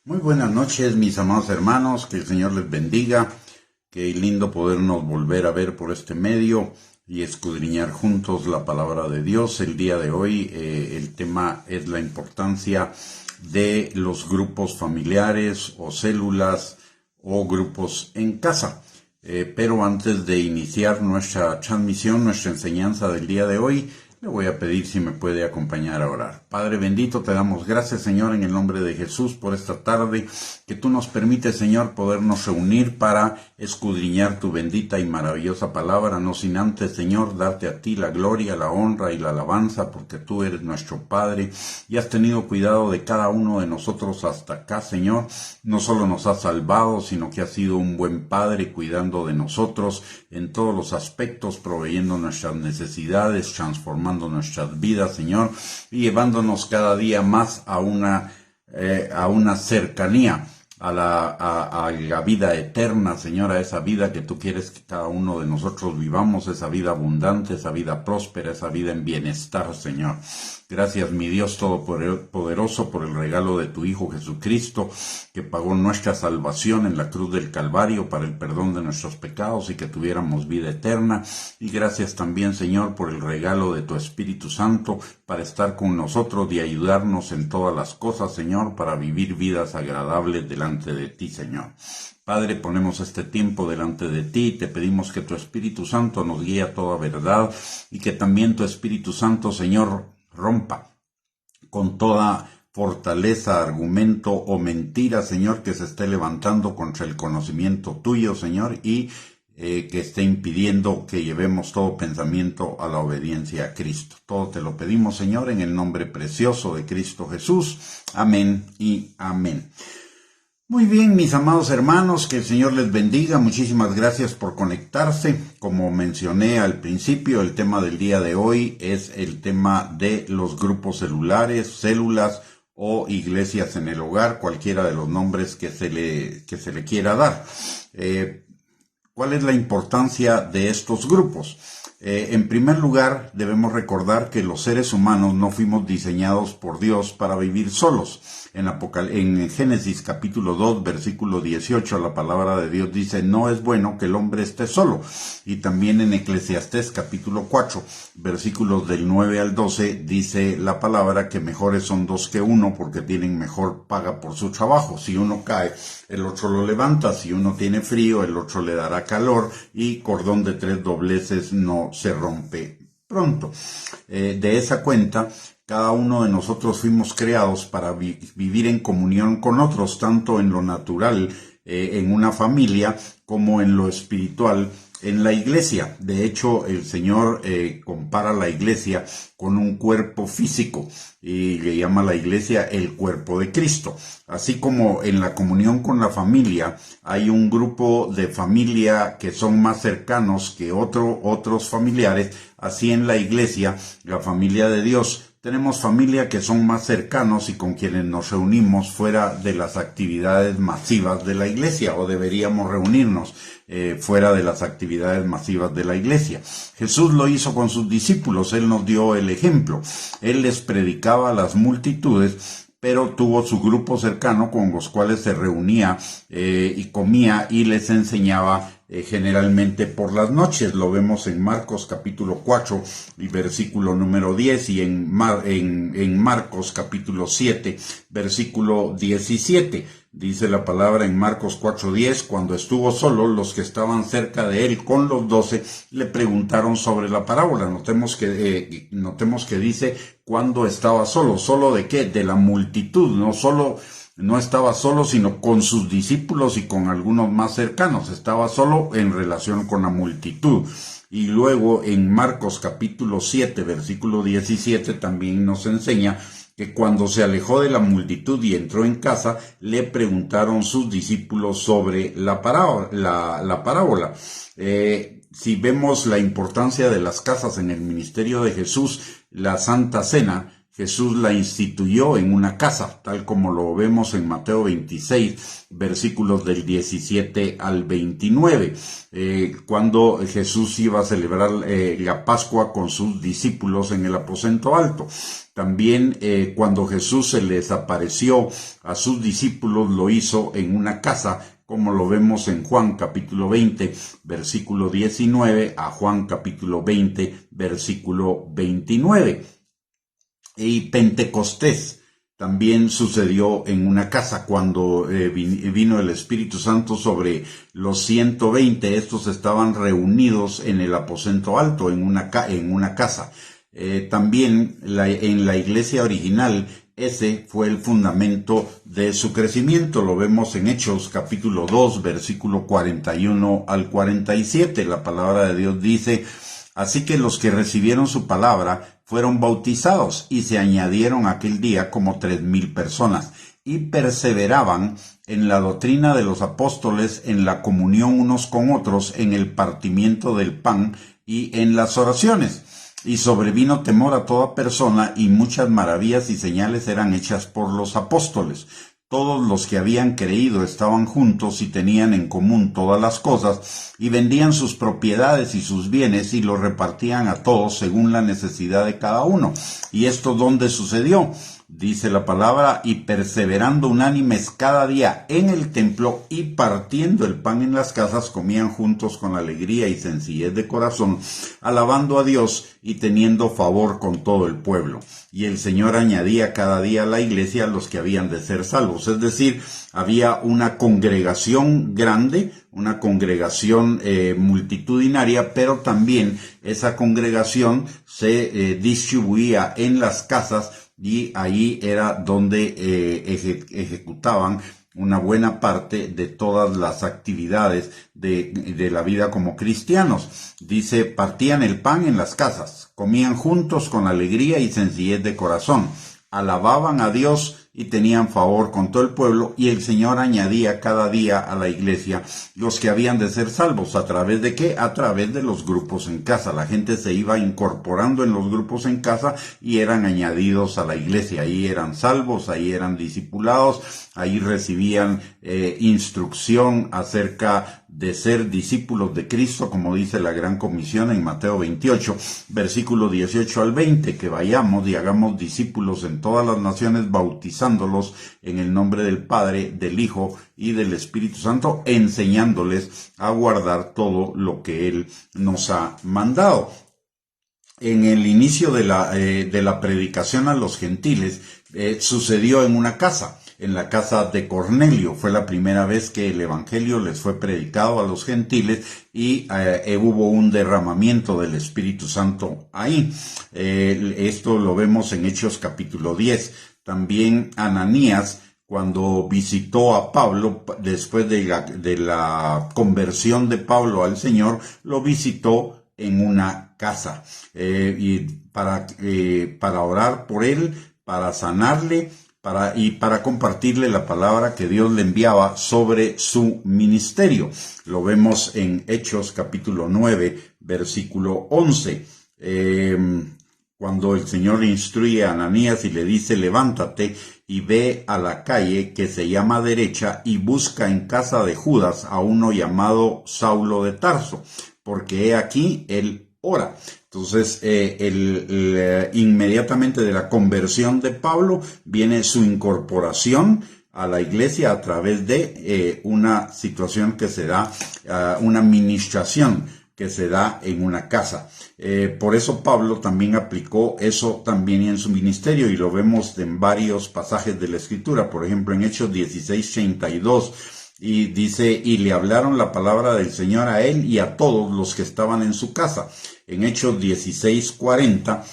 Muy buenas noches, mis amados hermanos, que el Señor les bendiga. Qué lindo podernos volver a ver por este medio y escudriñar juntos la palabra de Dios. El día de hoy el tema es la importancia de los grupos familiares o células o grupos en casa. Pero antes de iniciar nuestra transmisión, nuestra enseñanza del día de hoy, le voy a pedir si me puede acompañar a orar. Padre bendito, te damos gracias, Señor, en el nombre de Jesús por esta tarde, que tú nos permites, Señor, podernos reunir para escudriñar tu bendita y maravillosa palabra, no sin antes, Señor, darte a ti la gloria, la honra y la alabanza, porque tú eres nuestro Padre y has tenido cuidado de cada uno de nosotros hasta acá, Señor. No solo nos has salvado, sino que has sido un buen Padre cuidando de nosotros en todos los aspectos, proveyendo nuestras necesidades, transformando nuestras vidas, Señor, y llevándonos cada día más a una cercanía a la vida eterna, Señor, a esa vida que tú quieres que cada uno de nosotros vivamos, esa vida abundante, esa vida próspera, esa vida en bienestar, Señor. Gracias, mi Dios todopoderoso, por el regalo de tu Hijo Jesucristo, que pagó nuestra salvación en la cruz del Calvario para el perdón de nuestros pecados y que tuviéramos vida eterna. Y gracias también, Señor, por el regalo de tu Espíritu Santo para estar con nosotros y ayudarnos en todas las cosas, Señor, para vivir vidas agradables delante de ti, Señor. Padre, ponemos este tiempo delante de ti y te pedimos que tu Espíritu Santo nos guíe a toda verdad y que también tu Espíritu Santo, Señor, rompa con toda fortaleza, argumento o mentira, Señor, que se esté levantando contra el conocimiento tuyo, Señor, y que esté impidiendo que llevemos todo pensamiento a la obediencia a Cristo. Todo te lo pedimos, Señor, en el nombre precioso de Cristo Jesús. Amén y amén. Muy bien, mis amados hermanos, que el Señor les bendiga. Muchísimas gracias por conectarse. Como mencioné al principio, el tema del día de hoy es el tema de los grupos celulares, células o iglesias en el hogar, cualquiera de los nombres que se le quiera dar. ¿Cuál es la importancia de estos grupos? En primer lugar, debemos recordar que los seres humanos no fuimos diseñados por Dios para vivir solos. En Génesis capítulo 2, versículo 18, la palabra de Dios dice, no es bueno que el hombre esté solo. Y también en Eclesiastés capítulo 4, versículos del 9 al 12, dice la palabra que mejores son dos que uno porque tienen mejor paga por su trabajo. Si uno cae, el otro lo levanta. Si uno tiene frío, el otro le dará calor. Y cordón de tres dobleces no se rompe pronto. De esa cuenta, cada uno de nosotros fuimos creados para vivir en comunión con otros, tanto en lo natural, en una familia, como en lo espiritual, en la iglesia. De hecho, el Señor compara la iglesia con un cuerpo físico y le llama a la iglesia el cuerpo de Cristo. Así como en la comunión con la familia hay un grupo de familia que son más cercanos que otros familiares, así en la iglesia, la familia de Dios, tenemos familia que son más cercanos y con quienes nos reunimos fuera de las actividades masivas de la iglesia, o deberíamos reunirnos fuera de las actividades masivas de la iglesia. Jesús lo hizo con sus discípulos, Él nos dio el ejemplo. Él les predicaba a las multitudes, pero tuvo su grupo cercano con los cuales se reunía y comía y les enseñaba generalmente por las noches. Lo vemos en Marcos capítulo 4 y versículo número 10 y en Marcos capítulo 7 versículo 17. Dice la palabra en Marcos 4:10, cuando estuvo solo, los que estaban cerca de él con los 12 le preguntaron sobre la parábola. Notemos que dice cuando estaba solo. ¿Solo de qué? De la multitud. No estaba solo, sino con sus discípulos y con algunos más cercanos. Estaba solo en relación con la multitud. Y luego en Marcos capítulo 7, versículo 17, también nos enseña que cuando se alejó de la multitud y entró en casa, le preguntaron sus discípulos sobre la parábola. Si vemos la importancia de las casas en el ministerio de Jesús, la Santa Cena, Jesús la instituyó en una casa, tal como lo vemos en Mateo 26, versículos del 17 al 29, cuando Jesús iba a celebrar la Pascua con sus discípulos en el aposento alto. También cuando Jesús se les apareció a sus discípulos, lo hizo en una casa, como lo vemos en Juan capítulo 20, versículo 19, a Juan capítulo 20, versículo 29. Y Pentecostés también sucedió en una casa cuando vino el Espíritu Santo sobre los 120. Estos estaban reunidos en el aposento alto, en una casa. También en la iglesia original, ese fue el fundamento de su crecimiento. Lo vemos en Hechos capítulo 2, versículo 41 al 47. La palabra de Dios dice: así que los que recibieron su palabra fueron bautizados, y se añadieron aquel día como 3,000 personas, y perseveraban en la doctrina de los apóstoles, en la comunión unos con otros, en el partimiento del pan y en las oraciones. Y sobrevino temor a toda persona, y muchas maravillas y señales eran hechas por los apóstoles. Todos los que habían creído estaban juntos y tenían en común todas las cosas, y vendían sus propiedades y sus bienes y los repartían a todos según la necesidad de cada uno. ¿Y esto dónde sucedió? Dice la palabra: y perseverando unánimes cada día en el templo y partiendo el pan en las casas, comían juntos con alegría y sencillez de corazón, alabando a Dios y teniendo favor con todo el pueblo. Y el Señor añadía cada día a la iglesia a los que habían de ser salvos. Es decir, había una congregación grande, una congregación multitudinaria, pero también esa congregación se distribuía en las casas, y ahí era donde ejecutaban una buena parte de todas las actividades de la vida como cristianos. Dice: partían el pan en las casas, comían juntos con alegría y sencillez de corazón, alababan a Dios y tenían favor con todo el pueblo, y el Señor añadía cada día a la iglesia los que habían de ser salvos. ¿A través de qué? A través de los grupos en casa. La gente se iba incorporando en los grupos en casa y eran añadidos a la iglesia. Ahí eran salvos, ahí eran discipulados, ahí recibían instrucción acerca de ser discípulos de Cristo, como dice la Gran Comisión en Mateo 28, versículo 18 al 20, que vayamos y hagamos discípulos en todas las naciones, bautizándolos en el nombre del Padre, del Hijo y del Espíritu Santo, enseñándoles a guardar todo lo que Él nos ha mandado. En el inicio de la predicación a los gentiles, sucedió en una casa. En la casa de Cornelio fue la primera vez que el evangelio les fue predicado a los gentiles, y hubo un derramamiento del Espíritu Santo ahí. Esto lo vemos en Hechos capítulo 10. También Ananías, cuando visitó a Pablo después de la conversión de Pablo al Señor, lo visitó en una casa y para orar por él, para sanarle, para compartirle la palabra que Dios le enviaba sobre su ministerio. Lo vemos en Hechos capítulo 9, versículo 11. Cuando el Señor instruye a Ananías y le dice: levántate y ve a la calle que se llama Derecha y busca en casa de Judas a uno llamado Saulo de Tarso, porque he aquí él ora. Entonces, inmediatamente de la conversión de Pablo viene su incorporación a la iglesia a través de una situación que se da, una ministración que se da en una casa. Por eso Pablo también aplicó eso también en su ministerio, y lo vemos en varios pasajes de la Escritura. Por ejemplo, en Hechos 16:32, y dice: y le hablaron la palabra del Señor a él y a todos los que estaban en su casa. En Hechos 16:40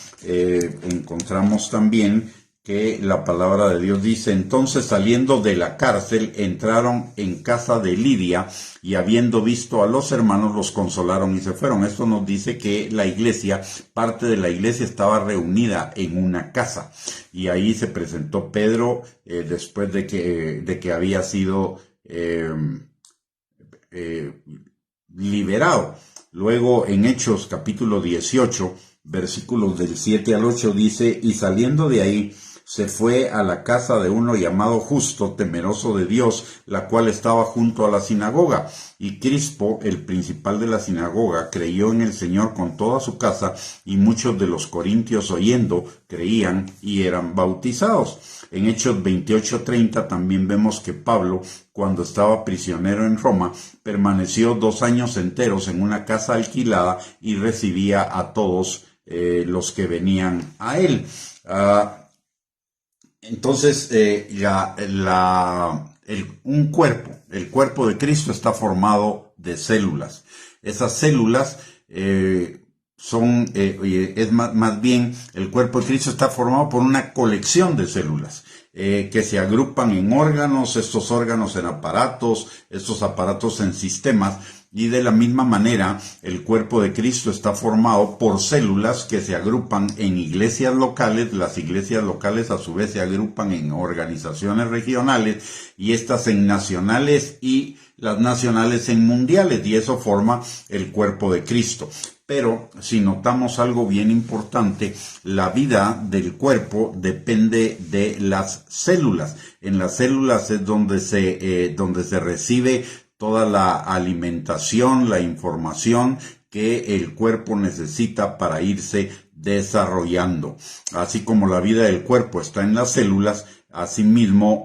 encontramos también que la palabra de Dios dice: entonces, saliendo de la cárcel, entraron en casa de Lidia, y habiendo visto a los hermanos, los consolaron y se fueron. Esto nos dice que la iglesia, parte de la iglesia, estaba reunida en una casa, y ahí se presentó Pedro después de que había sido liberado. Luego, en Hechos capítulo 18, versículos del 7 al 8, dice: y saliendo de ahí, se fue a la casa de uno llamado Justo, temeroso de Dios, la cual estaba junto a la sinagoga. Y Crispo, el principal de la sinagoga, creyó en el Señor con toda su casa, y muchos de los corintios oyendo creían y eran bautizados. En Hechos 28:30 también vemos que Pablo, cuando estaba prisionero en Roma, permaneció 2 años enteros en una casa alquilada y recibía a todos los que venían a él. Entonces, el cuerpo de Cristo está formado de células. Esas células es más bien, el cuerpo de Cristo está formado por una colección de células que se agrupan en órganos, estos órganos en aparatos, estos aparatos en sistemas, y de la misma manera el cuerpo de Cristo está formado por células que se agrupan en iglesias locales. Las iglesias locales a su vez se agrupan en organizaciones regionales, y estas en nacionales, y las nacionales en mundiales, y eso forma el cuerpo de Cristo. Pero si notamos algo bien importante, la vida del cuerpo depende de las células. En las células es donde se recibe toda la alimentación, la información que el cuerpo necesita para irse desarrollando. Así como la vida del cuerpo está en las células, asimismo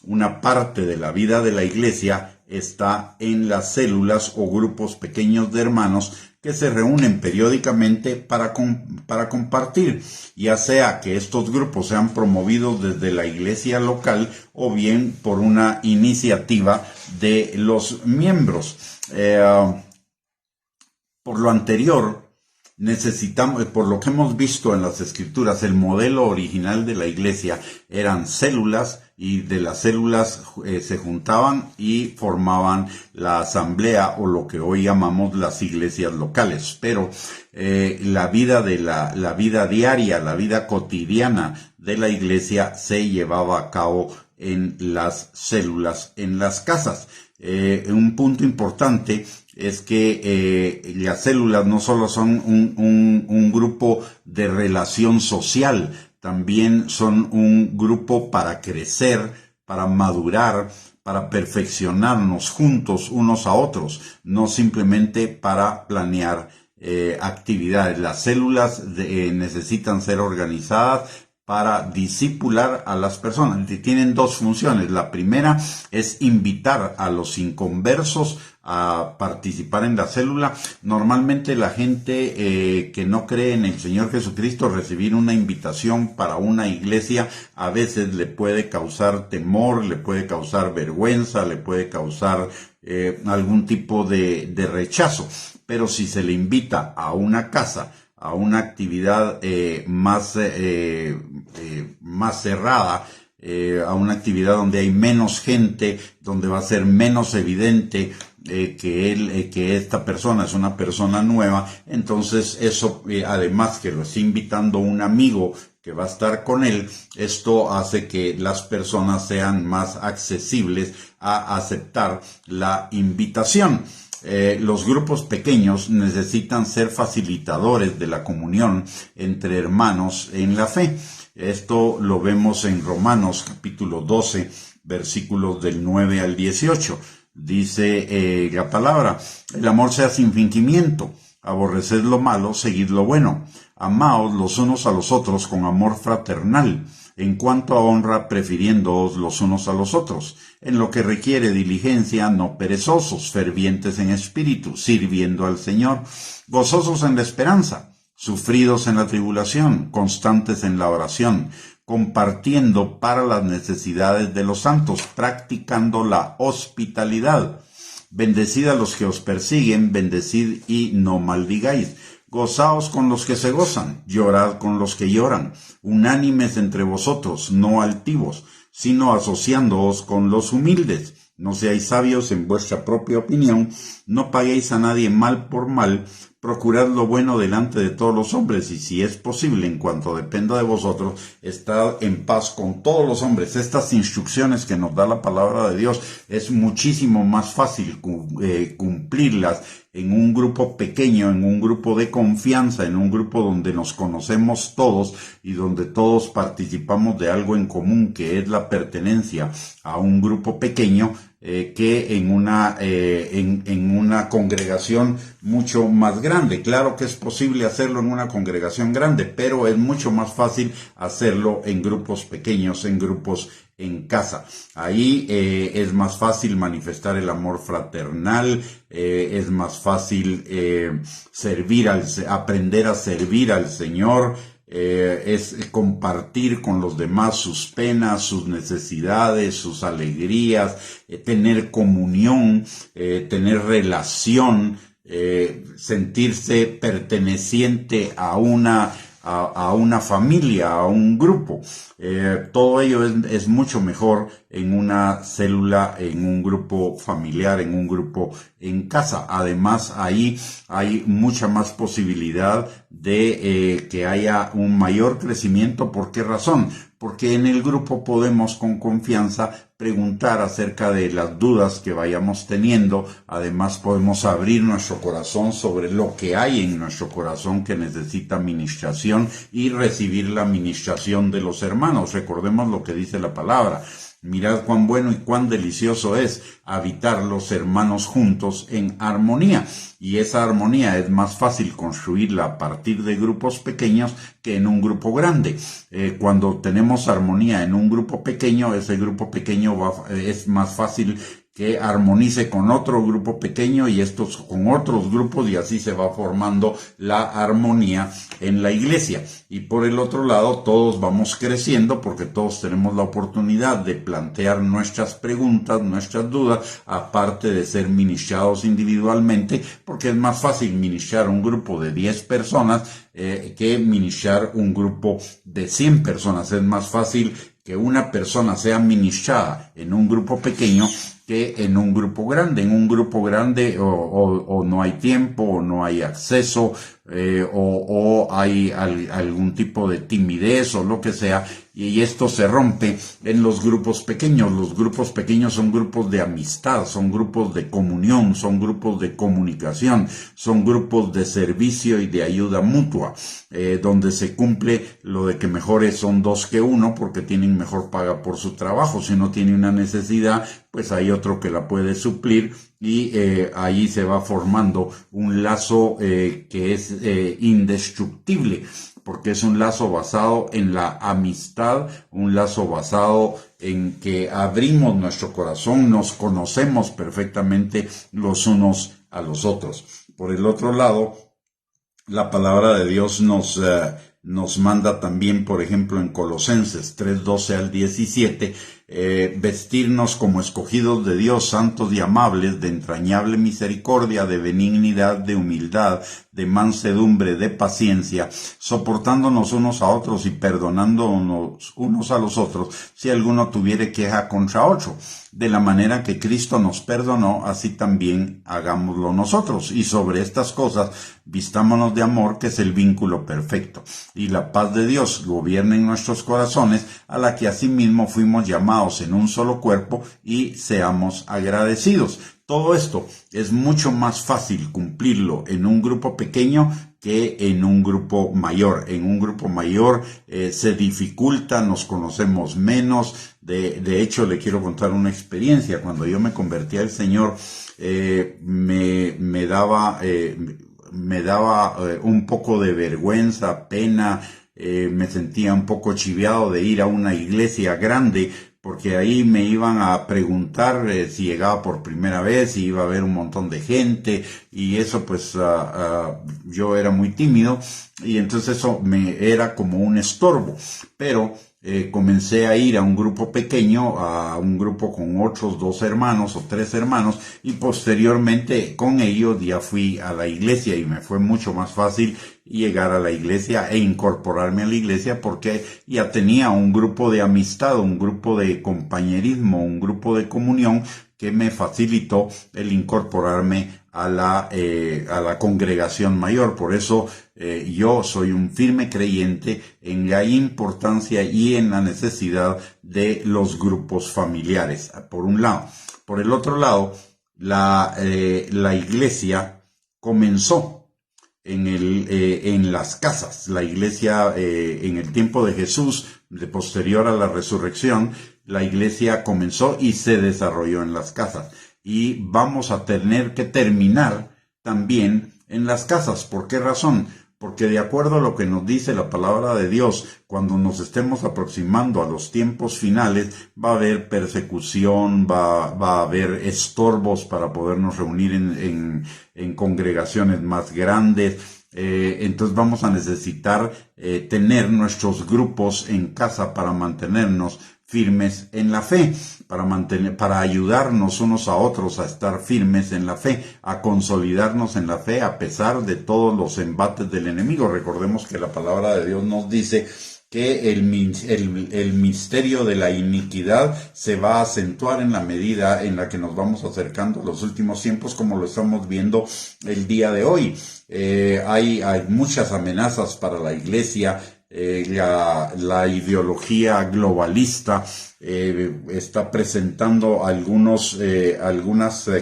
una parte de la vida de la iglesia está en las células o grupos pequeños de hermanos que se reúnen periódicamente para compartir, ya sea que estos grupos sean promovidos desde la iglesia local o bien por una iniciativa de los miembros. Por lo anterior, por lo que hemos visto en las escrituras, el modelo original de la iglesia eran células, y de las células se juntaban y formaban la asamblea, o lo que hoy llamamos las iglesias locales. Pero la vida diaria, la vida cotidiana de la iglesia se llevaba a cabo en las células, en las casas. Un punto importante es que las células no solo son un grupo de relación social, también son un grupo para crecer, para madurar, para perfeccionarnos juntos unos a otros, no simplemente para planear actividades. Las células necesitan ser organizadas para discipular a las personas. Tienen 2 funciones. La primera es invitar a los inconversos a participar en la célula. Normalmente la gente que no cree en el Señor Jesucristo, recibir una invitación para una iglesia a veces le puede causar temor, le puede causar vergüenza, le puede causar algún tipo de rechazo. Pero si se le invita a una casa, a una actividad más cerrada, a una actividad donde hay menos gente, donde va a ser menos evidente que esta persona es una persona nueva, entonces eso, además que lo está invitando un amigo que va a estar con él, esto hace que las personas sean más accesibles a aceptar la invitación. Los grupos pequeños necesitan ser facilitadores de la comunión entre hermanos en la fe. Esto lo vemos en Romanos capítulo 12, versículos del 9 al 18. Dice la palabra: el amor sea sin fingimiento, aborreced lo malo, seguid lo bueno, amaos los unos a los otros con amor fraternal, en cuanto a honra, prefiriéndoos los unos a los otros, en lo que requiere diligencia, no perezosos, fervientes en espíritu, sirviendo al Señor, gozosos en la esperanza, sufridos en la tribulación, constantes en la oración, compartiendo para las necesidades de los santos, practicando la hospitalidad. Bendecid a los que os persiguen, bendecid y no maldigáis. Gozaos con los que se gozan, llorad con los que lloran, unánimes entre vosotros, no altivos, sino asociándoos con los humildes. No seáis sabios en vuestra propia opinión, No paguéis a nadie mal por mal, procurad lo bueno delante de todos los hombres, y si es posible, en cuanto dependa de vosotros, estad en paz con todos los hombres. Estas instrucciones que nos da la palabra de Dios es muchísimo más fácil cumplirlas en un grupo pequeño, en un grupo de confianza, en un grupo donde nos conocemos todos y donde todos participamos de algo en común, que es la pertenencia a un grupo pequeño, que en una congregación mucho más grande. Claro que es posible hacerlo en una congregación grande, pero es mucho más fácil hacerlo en grupos pequeños, en grupos en casa. Ahí es más fácil manifestar el amor fraternal, es más fácil aprender a servir al Señor, es compartir con los demás sus penas, sus necesidades, sus alegrías, tener comunión, tener relación, sentirse perteneciente a una familia, a un grupo. Todo ello es mucho mejor en una célula, en un grupo familiar, en un grupo en casa. Además, ahí hay mucha más posibilidad de que haya un mayor crecimiento. ¿Por qué razón? Porque en el grupo podemos con confianza preguntar acerca de las dudas que vayamos teniendo. Además, podemos abrir nuestro corazón sobre lo que hay en nuestro corazón que necesita ministración y recibir la ministración de los hermanos. Recordemos lo que dice la palabra. Mirad cuán bueno y cuán delicioso es habitar los hermanos juntos en armonía. Y esa armonía es más fácil construirla a partir de grupos pequeños que en un grupo grande. Cuando tenemos armonía en un grupo pequeño, ese grupo pequeño es más fácil que armonice con otro grupo pequeño y estos con otros grupos, y así se va formando la armonía en la iglesia. Y por el otro lado, todos vamos creciendo porque todos tenemos la oportunidad de plantear nuestras preguntas, nuestras dudas, aparte de ser ministrados individualmente, porque es más fácil ministrar un grupo de 10 personas que ministrar un grupo de 100 personas. Es más fácil que una persona sea ministrada en un grupo pequeño que en un grupo grande. En un grupo grande o no hay tiempo, o no hay acceso, o hay algún tipo de timidez o lo que sea, y esto se rompe en los grupos pequeños. Los grupos pequeños son grupos de amistad, son grupos de comunión, son grupos de comunicación, son grupos de servicio y de ayuda mutua, donde se cumple lo de que mejores son dos que uno, porque tienen mejor paga por su trabajo. Si uno tiene una necesidad, pues hay otro que la puede suplir, y ahí se va formando un lazo que es indestructible, porque es un lazo basado en la amistad, un lazo basado en que abrimos nuestro corazón, nos conocemos perfectamente los unos a los otros. Por el otro lado, la palabra de Dios nos manda también, por ejemplo, en Colosenses 3:12 al 17, vestirnos como escogidos de Dios, santos y amables, de entrañable misericordia, de benignidad, de humildad, de mansedumbre, de paciencia, soportándonos unos a otros y perdonándonos unos a los otros, si alguno tuviere queja contra otro. De la manera que Cristo nos perdonó, así también hagámoslo nosotros. Y sobre estas cosas, vistámonos de amor, que es el vínculo perfecto. Y la paz de Dios gobierna en nuestros corazones, a la que asimismo fuimos llamados en un solo cuerpo, y seamos agradecidos. Todo esto es mucho más fácil cumplirlo en un grupo pequeño que en un grupo mayor. En un grupo mayor se dificulta, nos conocemos menos. De hecho, le quiero contar una experiencia. Cuando yo me convertí al Señor, me daba un poco de vergüenza, pena, me sentía un poco chiviado de ir a una iglesia grande, porque ahí me iban a preguntar si llegaba por primera vez, si iba a haber un montón de gente, y eso pues yo era muy tímido, y entonces eso me era como un estorbo. Pero comencé a ir a un grupo pequeño, a un grupo con otros 2 hermanos o 3 hermanos, y posteriormente con ellos ya fui a la iglesia, y me fue mucho más fácil llegar a la iglesia e incorporarme a la iglesia, porque ya tenía un grupo de amistad, un grupo de compañerismo, un grupo de comunión que me facilitó el incorporarme a la congregación mayor. Por eso yo soy un firme creyente en la importancia y en la necesidad de los grupos familiares, por un lado. Por el otro lado, la iglesia comenzó en las casas. La iglesia en el tiempo de Jesús, de posterior a la resurrección, la iglesia comenzó y se desarrolló en las casas. Y vamos a tener que terminar también en las casas. ¿Por qué razón? Porque de acuerdo a lo que nos dice la palabra de Dios, cuando nos estemos aproximando a los tiempos finales, va a haber persecución, va a haber estorbos para podernos reunir en congregaciones más grandes. Entonces vamos a necesitar tener nuestros grupos en casa para mantenernos firmes en la fe, para ayudarnos unos a otros a estar firmes en la fe, a consolidarnos en la fe a pesar de todos los embates del enemigo. Recordemos que la palabra de Dios nos dice que el misterio de la iniquidad se va a acentuar en la medida en la que nos vamos acercando a los últimos tiempos, como lo estamos viendo el día de hoy. Hay muchas amenazas para la iglesia. La ideología globalista está presentando algunas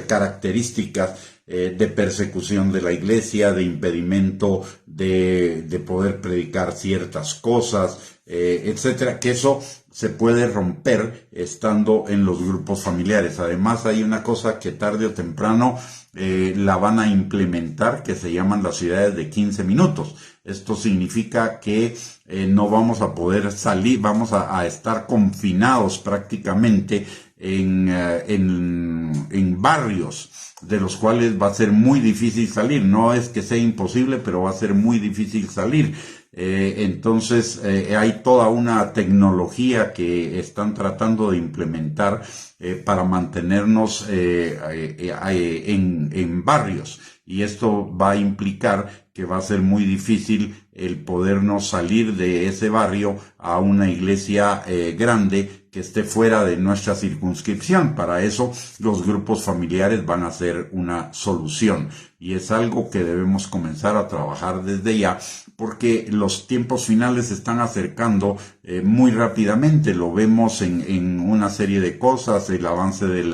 características de persecución de la iglesia, de impedimento de poder predicar ciertas cosas, etcétera, que eso se puede romper estando en los grupos familiares. Además, hay una cosa que tarde o temprano la van a implementar, que se llaman las ciudades de 15 minutos. Esto significa que no vamos a poder salir, vamos a estar confinados prácticamente en barrios de los cuales va a ser muy difícil salir. No es que sea imposible, pero va a ser muy difícil salir. Entonces hay toda una tecnología que están tratando de implementar para mantenernos en barrios, y esto va a implicar que va a ser muy difícil el podernos salir de ese barrio a una iglesia grande que esté fuera de nuestra circunscripción. Para eso los grupos familiares van a ser una solución, y es algo que debemos comenzar a trabajar desde ya, porque los tiempos finales se están acercando muy rápidamente. Lo vemos en una serie de cosas: el avance de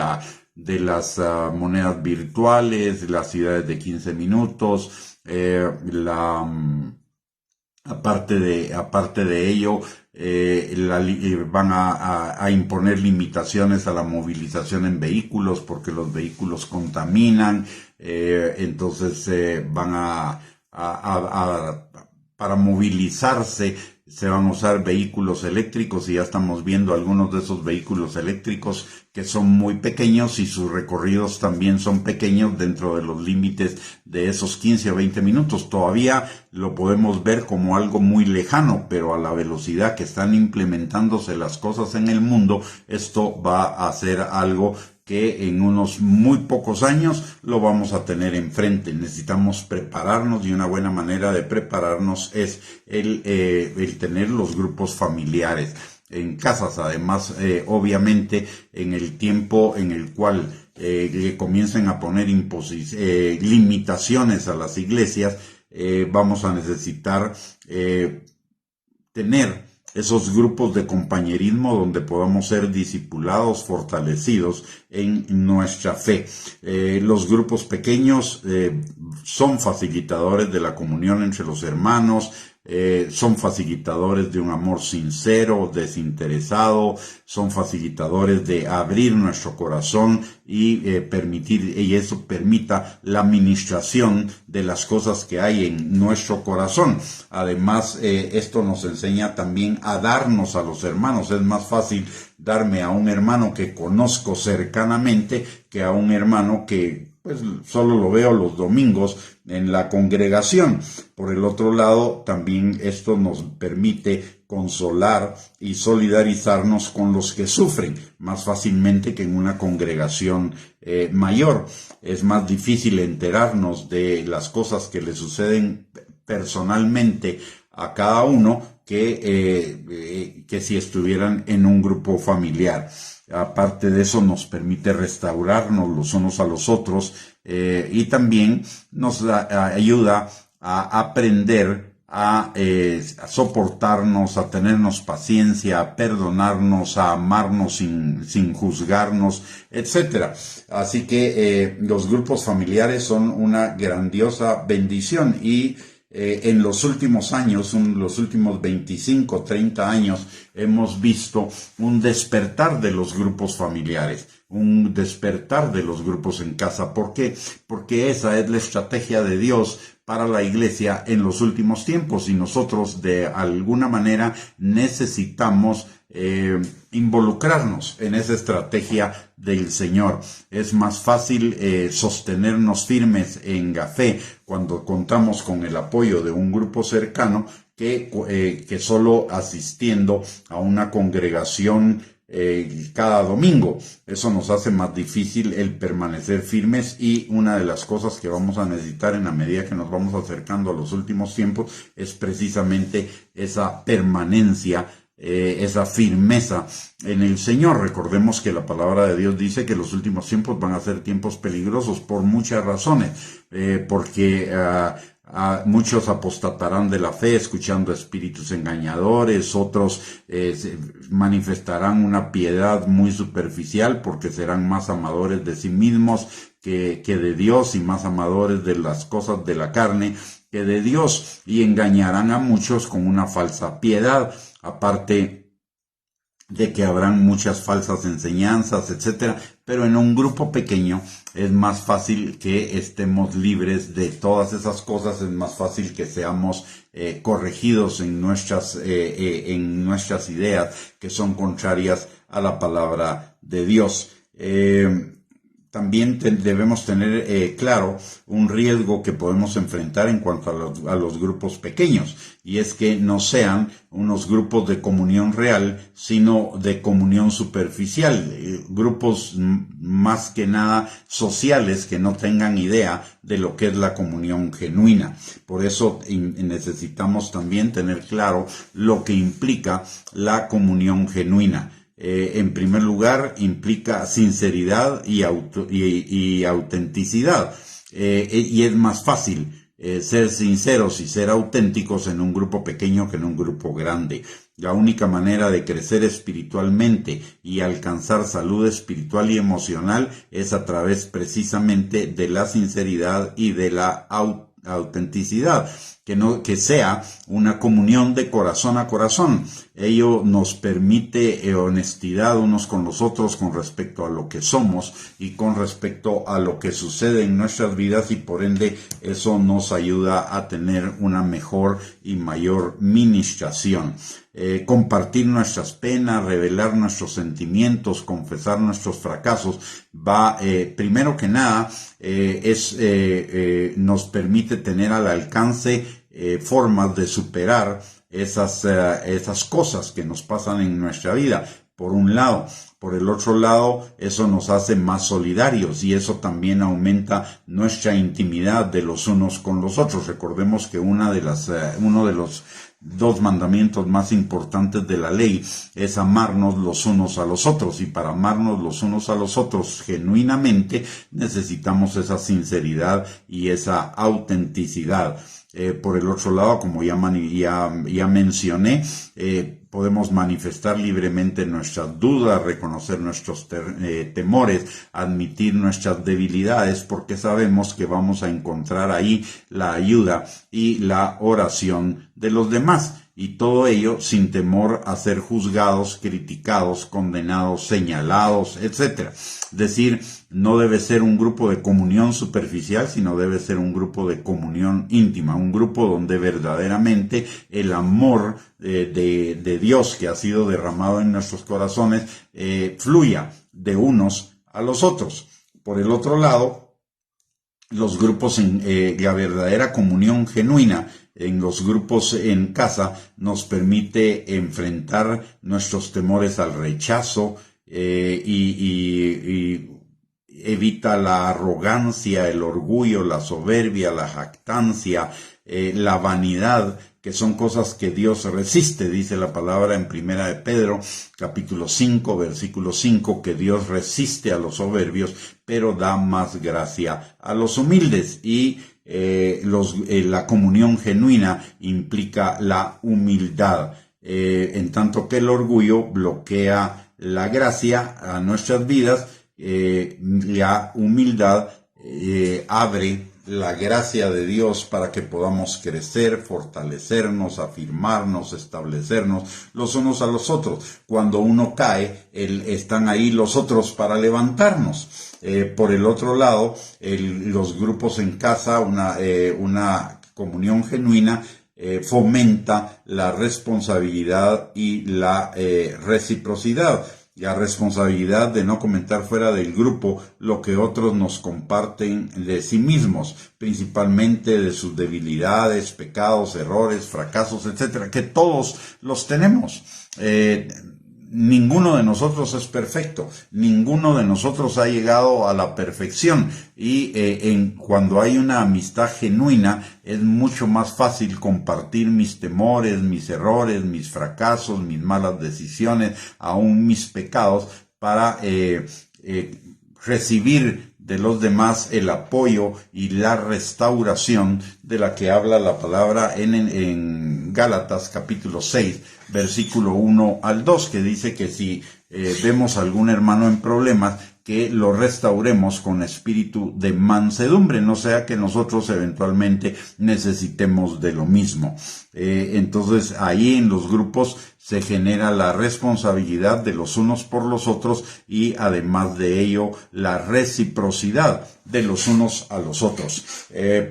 las monedas virtuales, las ciudades de 15 minutos, aparte de ello, van a imponer limitaciones a la movilización en vehículos, porque los vehículos contaminan. Entonces para movilizarse se van a usar vehículos eléctricos, y ya estamos viendo algunos de esos vehículos eléctricos que son muy pequeños, y sus recorridos también son pequeños dentro de los límites de esos 15 o 20 minutos. Todavía lo podemos ver como algo muy lejano, pero a la velocidad que están implementándose las cosas en el mundo, esto va a ser algo que en unos muy pocos años lo vamos a tener enfrente. Necesitamos prepararnos, y una buena manera de prepararnos es el tener los grupos familiares en casas. Además, obviamente, en el tiempo en el cual le comiencen a poner limitaciones a las iglesias, vamos a necesitar tener esos grupos de compañerismo donde podamos ser discipulados, fortalecidos en nuestra fe. Los grupos pequeños son facilitadores de la comunión entre los hermanos, son facilitadores de un amor sincero, desinteresado, son facilitadores de abrir nuestro corazón y eso permita la administración de las cosas que hay en nuestro corazón. Además, esto nos enseña también a darnos a los hermanos. Es más fácil darme a un hermano que conozco cercanamente que a un hermano que pues solo lo veo los domingos en la congregación. Por el otro lado, también esto nos permite consolar y solidarizarnos con los que sufren más fácilmente que en una congregación mayor. Es más difícil enterarnos de las cosas que le suceden personalmente a cada uno que si estuvieran en un grupo familiar. Aparte de eso, nos permite restaurarnos los unos a los otros, y también nos ayuda a aprender a soportarnos, a tenernos paciencia, a perdonarnos, a amarnos sin juzgarnos, etcétera. Así que los grupos familiares son una grandiosa bendición y en los últimos años, los últimos 25, 30 años, hemos visto un despertar de los grupos familiares, un despertar de los grupos en casa. ¿Por qué? Porque esa es la estrategia de Dios para la iglesia en los últimos tiempos y nosotros de alguna manera necesitamos involucrarnos en esa estrategia del Señor. Es más fácil sostenernos firmes en la fe cuando contamos con el apoyo de un grupo cercano que solo asistiendo a una congregación cada domingo. Eso nos hace más difícil el permanecer firmes y una de las cosas que vamos a necesitar en la medida que nos vamos acercando a los últimos tiempos es precisamente esa permanencia, esa firmeza en el Señor. Recordemos que la palabra de Dios dice que los últimos tiempos van a ser tiempos peligrosos por muchas razones, porque muchos apostatarán de la fe escuchando espíritus engañadores, otros manifestarán una piedad muy superficial porque serán más amadores de sí mismos que de Dios y más amadores de las cosas de la carne que de Dios y engañarán a muchos con una falsa piedad, aparte de que habrán muchas falsas enseñanzas, etcétera, pero en un grupo pequeño es más fácil que estemos libres de todas esas cosas, es más fácil que seamos corregidos en nuestras ideas que son contrarias a la palabra de Dios. También debemos tener claro un riesgo que podemos enfrentar en cuanto a los grupos pequeños, y es que no sean unos grupos de comunión real, sino de comunión superficial, grupos más que nada sociales que no tengan idea de lo que es la comunión genuina. Por eso necesitamos también tener claro lo que implica la comunión genuina. En primer lugar, implica sinceridad y autenticidad. Y es más fácil ser sinceros y ser auténticos en un grupo pequeño que en un grupo grande. La única manera de crecer espiritualmente y alcanzar salud espiritual y emocional es a través precisamente de la sinceridad y de la autenticidad. Que sea una comunión de corazón a corazón. Ello nos permite honestidad unos con los otros con respecto a lo que somos y con respecto a lo que sucede en nuestras vidas, y por ende eso nos ayuda a tener una mejor y mayor ministración. Compartir nuestras penas, revelar nuestros sentimientos, confesar nuestros fracasos, primero que nada, nos permite tener al alcance formas de superar esas cosas que nos pasan en nuestra vida, por un lado. Por el otro lado, eso nos hace más solidarios y eso también aumenta nuestra intimidad de los unos con los otros. Recordemos que uno de los dos mandamientos más importantes de la ley es amarnos los unos a los otros, y para amarnos los unos a los otros genuinamente necesitamos esa sinceridad y esa autenticidad. Por el otro lado, como ya mencioné, podemos manifestar libremente nuestras dudas, reconocer nuestros temores, admitir nuestras debilidades, porque sabemos que vamos a encontrar ahí la ayuda y la oración de los demás. Y todo ello sin temor a ser juzgados, criticados, condenados, señalados, etc. Es decir, no debe ser un grupo de comunión superficial, sino debe ser un grupo de comunión íntima, un grupo donde verdaderamente el amor de Dios que ha sido derramado en nuestros corazones fluya de unos a los otros. Por el otro lado, los grupos la verdadera comunión genuina en los grupos en casa nos permite enfrentar nuestros temores al rechazo y evita la arrogancia, el orgullo, la soberbia, la jactancia, la vanidad que son cosas que Dios resiste, dice la palabra en Primera de Pedro, capítulo 5, versículo 5, que Dios resiste a los soberbios, pero da más gracia a los humildes. Y la comunión genuina implica la humildad, en tanto que el orgullo bloquea la gracia a nuestras vidas. La humildad abre la gracia de Dios para que podamos crecer, fortalecernos, afirmarnos, establecernos los unos a los otros. Cuando uno cae, están ahí los otros para levantarnos. Por el otro lado, los grupos en casa, una comunión genuina, fomenta la responsabilidad y la reciprocidad. La responsabilidad de no comentar fuera del grupo lo que otros nos comparten de sí mismos, principalmente de sus debilidades, pecados, errores, fracasos, etcétera, que todos los tenemos. Ninguno de nosotros es perfecto, ninguno de nosotros ha llegado a la perfección, y cuando hay una amistad genuina es mucho más fácil compartir mis temores, mis errores, mis fracasos, mis malas decisiones, aún mis pecados, para recibir de los demás el apoyo y la restauración de la que habla la palabra en Gálatas capítulo 6, versículo 1 al 2, que dice que si vemos a algún hermano en problemas, que lo restauremos con espíritu de mansedumbre, no sea que nosotros eventualmente necesitemos de lo mismo. Entonces ahí en los grupos se genera la responsabilidad de los unos por los otros, y además de ello la reciprocidad de los unos a los otros.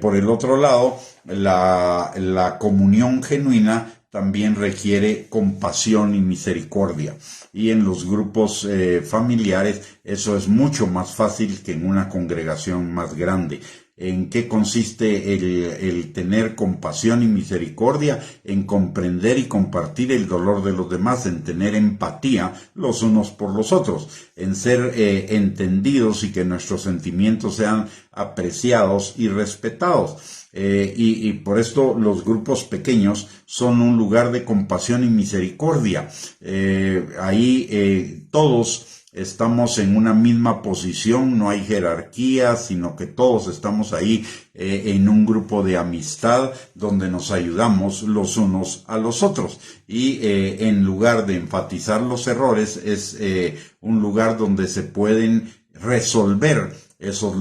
Por el otro lado, la comunión genuina también requiere compasión y misericordia. Y en los grupos familiares eso es mucho más fácil que en una congregación más grande. ¿En qué consiste el tener compasión y misericordia? En comprender y compartir el dolor de los demás, en tener empatía los unos por los otros, en ser entendidos y que nuestros sentimientos sean apreciados y respetados. Y por esto los grupos pequeños son un lugar de compasión y misericordia. Ahí todos estamos en una misma posición, no hay jerarquía, sino que todos estamos ahí en un grupo de amistad donde nos ayudamos los unos a los otros. Y en lugar de enfatizar los errores, es un lugar donde se pueden resolver esos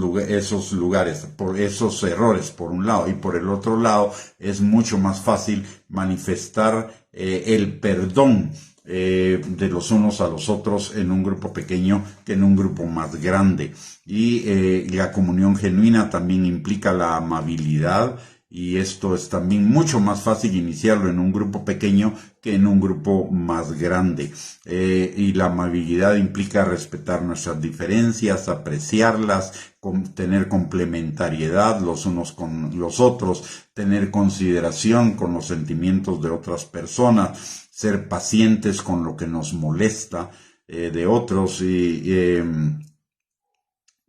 lugares, por esos errores por un lado, y por el otro lado es mucho más fácil manifestar el perdón de los unos a los otros en un grupo pequeño que en un grupo más grande. Y la comunión genuina también implica la amabilidad, y esto es también mucho más fácil iniciarlo en un grupo pequeño que en un grupo más grande. Y la amabilidad implica respetar nuestras diferencias, apreciarlas, tener complementariedad los unos con los otros, tener consideración con los sentimientos de otras personas, ser pacientes con lo que nos molesta de otros, y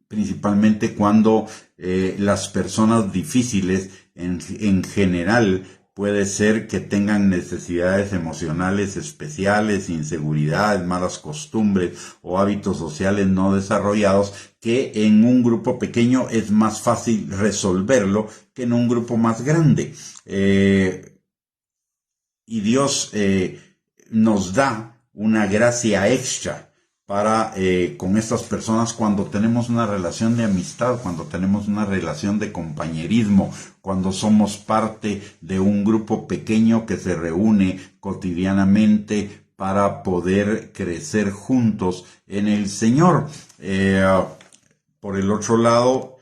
principalmente cuando las personas difíciles en general puede ser que tengan necesidades emocionales especiales, inseguridades, malas costumbres o hábitos sociales no desarrollados, que en un grupo pequeño es más fácil resolverlo que en un grupo más grande. Y Dios nos da una gracia extra para con estas personas cuando tenemos una relación de amistad, cuando tenemos una relación de compañerismo, cuando somos parte de un grupo pequeño que se reúne cotidianamente para poder crecer juntos en el Señor. Por el otro lado,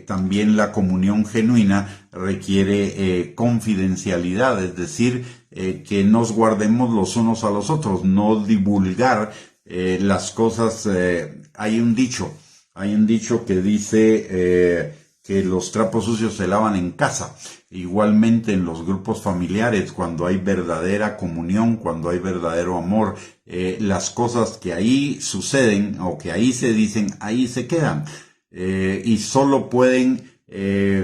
también la comunión genuina requiere confidencialidad, es decir, que nos guardemos los unos a los otros, no divulgar las cosas. Hay un dicho que dice que los trapos sucios se lavan en casa. Igualmente en los grupos familiares, cuando hay verdadera comunión, cuando hay verdadero amor, las cosas que ahí suceden o que ahí se dicen, ahí se quedan, y solo pueden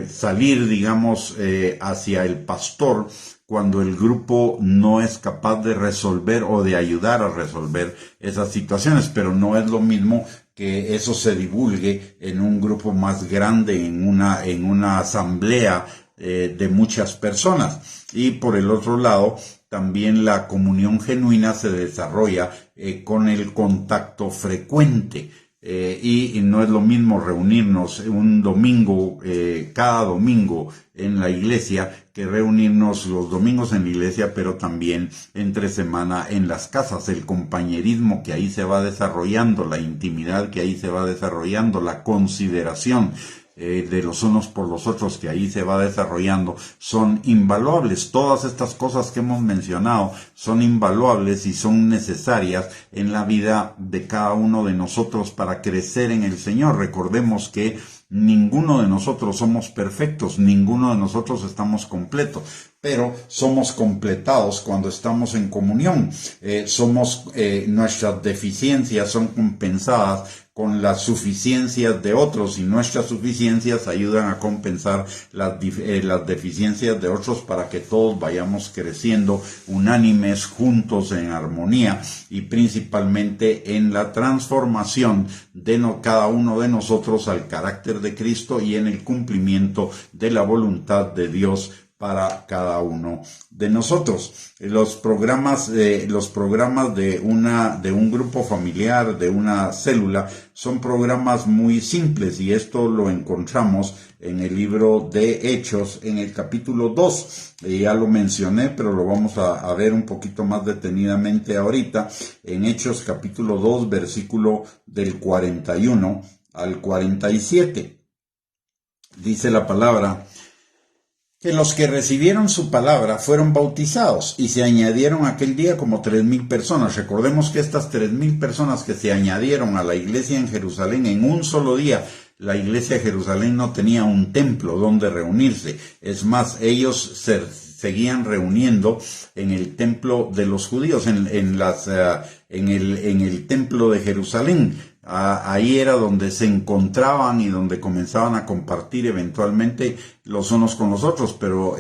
salir, digamos, hacia el pastor cuando el grupo no es capaz de resolver o de ayudar a resolver esas situaciones, pero no es lo mismo que eso se divulgue en un grupo más grande, en una asamblea de muchas personas. Y por el otro lado, también la comunión genuina se desarrolla con el contacto frecuente. Y no es lo mismo reunirnos un domingo, cada domingo en la iglesia, que reunirnos los domingos en la iglesia, pero también entre semana en las casas. El compañerismo que ahí se va desarrollando, la intimidad que ahí se va desarrollando, la consideración de los unos por los otros que ahí se va desarrollando, son invaluables. Todas estas cosas que hemos mencionado son invaluables y son necesarias en la vida de cada uno de nosotros para crecer en el Señor. Recordemos que ninguno de nosotros somos perfectos, ninguno de nosotros estamos completos, pero somos completados cuando estamos en comunión. Nuestras deficiencias son compensadas con las suficiencias de otros, y nuestras suficiencias ayudan a compensar las deficiencias de otros, para que todos vayamos creciendo unánimes, juntos, en armonía, y principalmente en la transformación de cada uno de nosotros al carácter de Cristo y en el cumplimiento de la voluntad de Dios para cada uno de nosotros. Los programas de un grupo familiar, de una célula, son programas muy simples, y esto lo encontramos en el libro de Hechos, en el capítulo 2. Ya lo mencioné, pero lo vamos a ver un poquito más detenidamente ahorita. En Hechos capítulo 2, versículo del 41 al 47. Dice la palabra que los que recibieron su palabra fueron bautizados, y se añadieron aquel día como 3,000 personas. Recordemos que estas 3,000 personas que se añadieron a la iglesia en Jerusalén en un solo día, la iglesia de Jerusalén no tenía un templo donde reunirse. Es más, ellos se seguían reuniendo en el templo de los judíos, en el templo de Jerusalén. Ahí era donde se encontraban y donde comenzaban a compartir eventualmente los unos con los otros, pero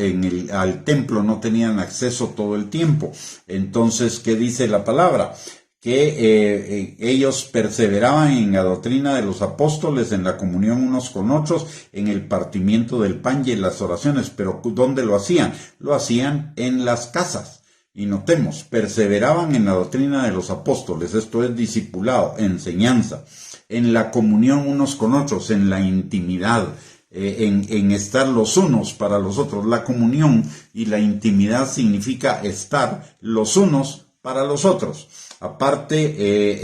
al templo no tenían acceso todo el tiempo. Entonces, ¿qué dice la palabra? Que ellos perseveraban en la doctrina de los apóstoles, en la comunión unos con otros, en el partimiento del pan y en las oraciones. Pero ¿dónde lo hacían? Lo hacían en las casas. Y notemos, perseveraban en la doctrina de los apóstoles, esto es discipulado, enseñanza, en la comunión unos con otros, en la intimidad, en estar los unos para los otros. La comunión y la intimidad significa estar los unos para los otros. Aparte,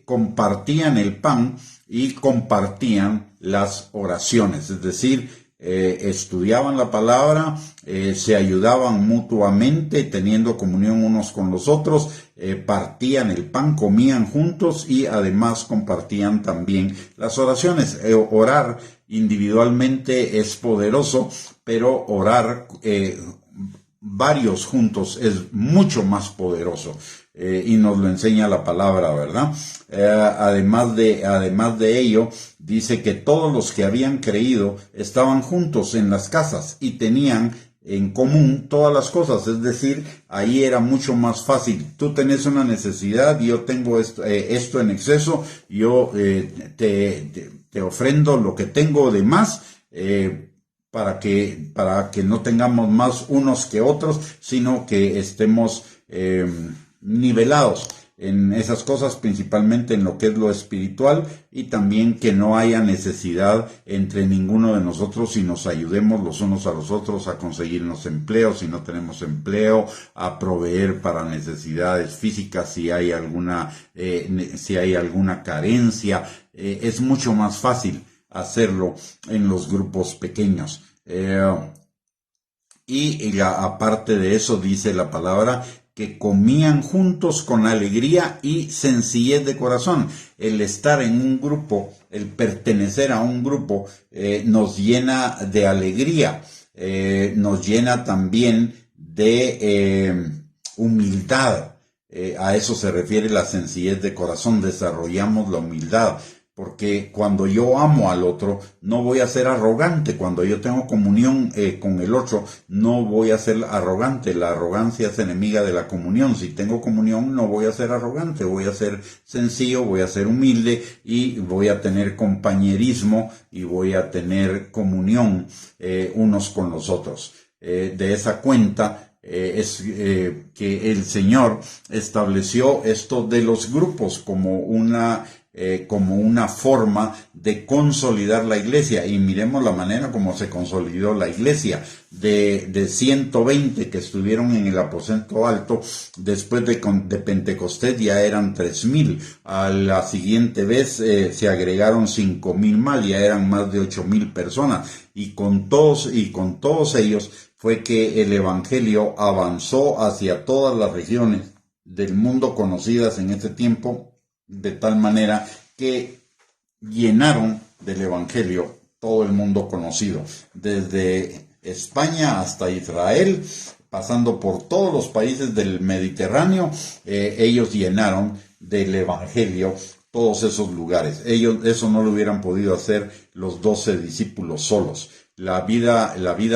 compartían el pan y compartían las oraciones, es decir, estudiaban la palabra, se ayudaban mutuamente, teniendo comunión unos con los otros, partían el pan, comían juntos y además compartían también las oraciones. Orar individualmente es poderoso, pero orar varios juntos es mucho más poderoso. Y nos lo enseña la palabra, ¿verdad? Además de ello, dice que todos los que habían creído estaban juntos en las casas y tenían en común todas las cosas. Es decir, ahí era mucho más fácil. Tú tenés una necesidad, yo tengo esto en exceso, yo te ofrendo lo que tengo de más, para que no tengamos más unos que otros, sino que estemos nivelados en esas cosas, principalmente en lo que es lo espiritual, y también que no haya necesidad entre ninguno de nosotros, y nos ayudemos los unos a los otros a conseguirnos empleo si no tenemos empleo, a proveer para necesidades físicas si hay alguna carencia. Es mucho más fácil hacerlo en los grupos pequeños. Aparte de eso, dice la palabra que comían juntos con alegría y sencillez de corazón. El estar en un grupo, el pertenecer a un grupo, nos llena de alegría, nos llena también de humildad. A eso se refiere la sencillez de corazón. Desarrollamos la humildad. porque cuando yo amo al otro, no voy a ser arrogante. Cuando yo tengo comunión con el otro, no voy a ser arrogante. La arrogancia es enemiga de la comunión. Si tengo comunión, no voy a ser arrogante. Voy a ser sencillo, voy a ser humilde y voy a tener compañerismo y voy a tener comunión unos con los otros. De esa cuenta es que el Señor estableció esto de los grupos como una forma de consolidar la iglesia. Y miremos la manera como se consolidó la iglesia. De 120 que estuvieron en el aposento alto, después de Pentecostés ya eran 3,000. A la siguiente vez se agregaron 5,000 más, ya eran más de 8,000 personas. Y con todos ellos fue que el evangelio avanzó hacia todas las regiones del mundo conocidas en ese tiempo, de tal manera que llenaron del evangelio todo el mundo conocido, desde España hasta Israel, pasando por todos los países del Mediterráneo. Ellos llenaron del evangelio todos esos lugares. Eso no lo hubieran podido hacer los 12 discípulos solos. La vida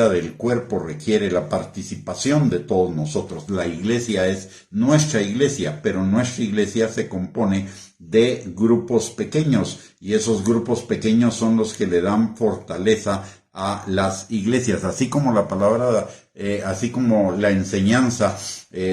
del cuerpo requiere la participación de todos nosotros. La iglesia es nuestra iglesia, pero nuestra iglesia se compone de grupos pequeños, y esos grupos pequeños son los que le dan fortaleza a las iglesias, así como la palabra, así como la enseñanza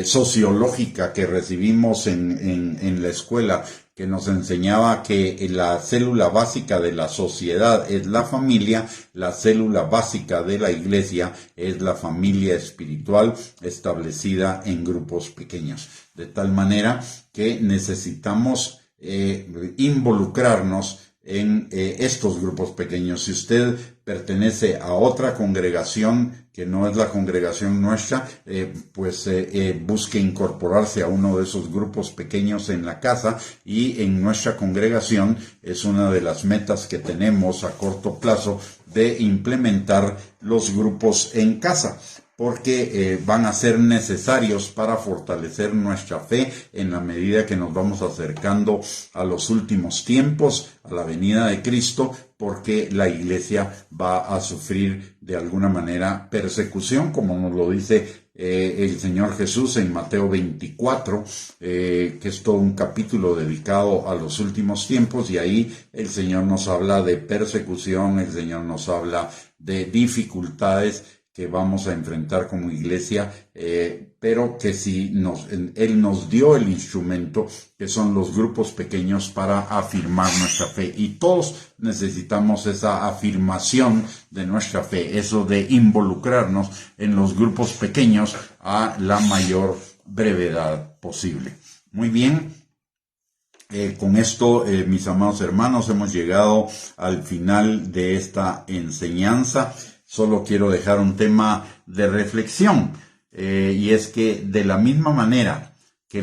sociológica que recibimos en la escuela, que nos enseñaba que la célula básica de la sociedad es la familia, la célula básica de la iglesia es la familia espiritual establecida en grupos pequeños. De tal manera que necesitamos involucrarnos en estos grupos pequeños. Si usted pertenece a otra congregación que no es la congregación nuestra, busque incorporarse a uno de esos grupos pequeños en la casa, y en nuestra congregación es una de las metas que tenemos a corto plazo de implementar los grupos en casa, porque van a ser necesarios para fortalecer nuestra fe en la medida que nos vamos acercando a los últimos tiempos, a la venida de Cristo, porque la iglesia va a sufrir de alguna manera persecución, como nos lo dice el Señor Jesús en Mateo 24, que es todo un capítulo dedicado a los últimos tiempos, y ahí el Señor nos habla de persecución, el Señor nos habla de dificultades que vamos a enfrentar como iglesia, pero que si Él nos dio el instrumento, que son los grupos pequeños, para afirmar nuestra fe. Y todos necesitamos esa afirmación de nuestra fe, eso de involucrarnos en los grupos pequeños a la mayor brevedad posible. Muy bien. Con esto, mis amados hermanos, hemos llegado al final de esta enseñanza. Solo quiero dejar un tema de reflexión, y es que de la misma manera que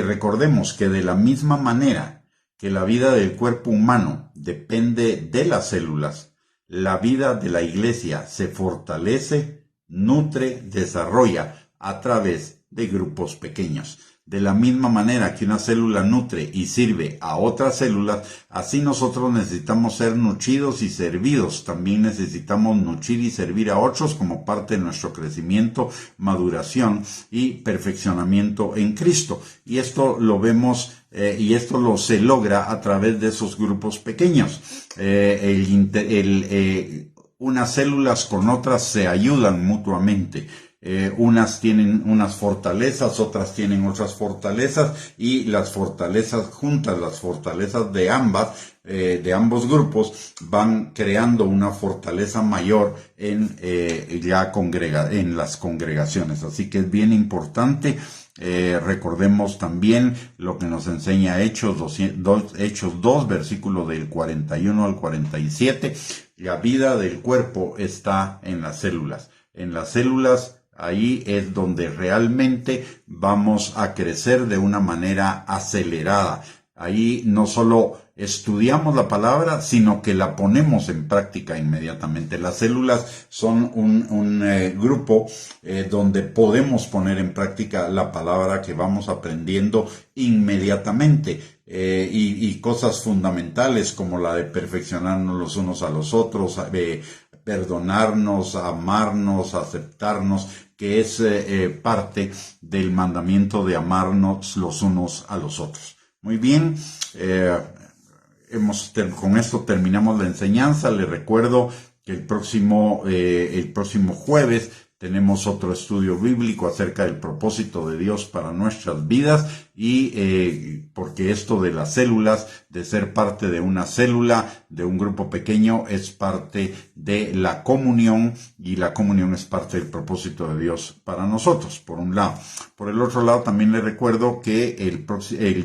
recordemos que de la misma manera que la vida del cuerpo humano depende de las células, la vida de la iglesia se fortalece, nutre, desarrolla a través de grupos pequeños. De la misma manera que una célula nutre y sirve a otras células, así nosotros necesitamos ser nutridos y servidos. También necesitamos nutrir y servir a otros como parte de nuestro crecimiento, maduración y perfeccionamiento en Cristo. Y esto lo vemos y esto se logra a través de esos grupos pequeños. Unas células con otras se ayudan mutuamente. Unas tienen unas fortalezas, otras tienen otras fortalezas, y las fortalezas juntas, las fortalezas de ambos grupos, van creando una fortaleza mayor en las congregaciones. Así que es bien importante. Recordemos también lo que nos enseña Hechos 2, versículo del 41 al 47. La vida del cuerpo está en las células. En las células, ahí es donde realmente vamos a crecer de una manera acelerada. Ahí no solo estudiamos la palabra, sino que la ponemos en práctica inmediatamente. Las células son un grupo donde podemos poner en práctica la palabra que vamos aprendiendo inmediatamente. Y cosas fundamentales como la de perfeccionarnos los unos a los otros, perdonarnos, amarnos, aceptarnos, que es parte del mandamiento de amarnos los unos a los otros. Muy bien, con esto terminamos la enseñanza. Les recuerdo que el próximo jueves tenemos otro estudio bíblico acerca del propósito de Dios para nuestras vidas y porque esto de las células, de ser parte de una célula, de un grupo pequeño, es parte de la comunión y la comunión es parte del propósito de Dios para nosotros, por un lado. Por el otro lado, también les recuerdo que el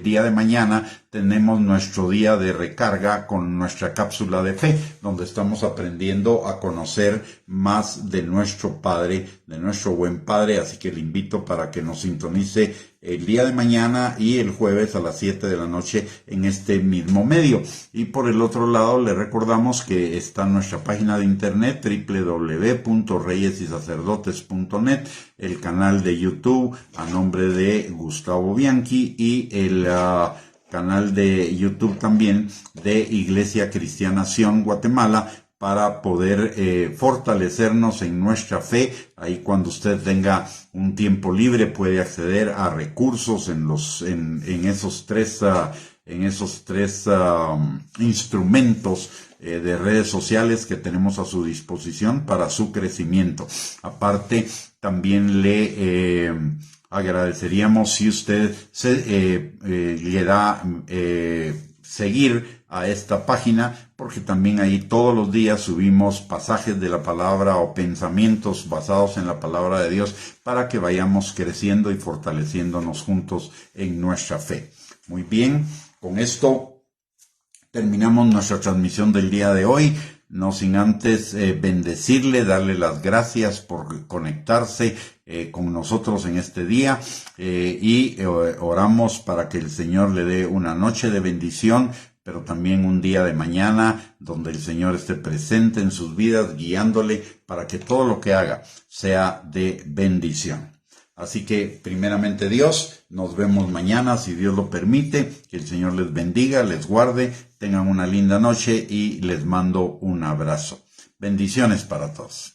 día de mañana tenemos nuestro día de recarga con nuestra cápsula de fe, donde estamos aprendiendo a conocer más de nuestro Padre, de nuestro buen Padre, así que le invito para que nos sintonice el día de mañana y el jueves a las 7 de la noche en este mismo medio. Y por el otro lado, le recordamos que está nuestra página de internet www.reyesysacerdotes.net, el canal de YouTube a nombre de Gustavo Bianchi y el canal de YouTube también de Iglesia Cristiana Sion Guatemala, para poder fortalecernos en nuestra fe. Ahí cuando usted tenga un tiempo libre puede acceder a recursos en esos tres instrumentos de redes sociales que tenemos a su disposición para su crecimiento. Aparte, también le agradeceríamos si usted le da seguir a esta página, porque también ahí todos los días subimos pasajes de la palabra o pensamientos basados en la palabra de Dios para que vayamos creciendo y fortaleciéndonos juntos en nuestra fe. Muy bien, con esto terminamos nuestra transmisión del día de hoy. No sin antes bendecirle, darle las gracias por conectarse con nosotros en este día y oramos para que el Señor le dé una noche de bendición, pero también un día de mañana donde el Señor esté presente en sus vidas, guiándole para que todo lo que haga sea de bendición. Así que, primeramente Dios, nos vemos mañana, si Dios lo permite. Que el Señor les bendiga, les guarde, tengan una linda noche y les mando un abrazo. Bendiciones para todos.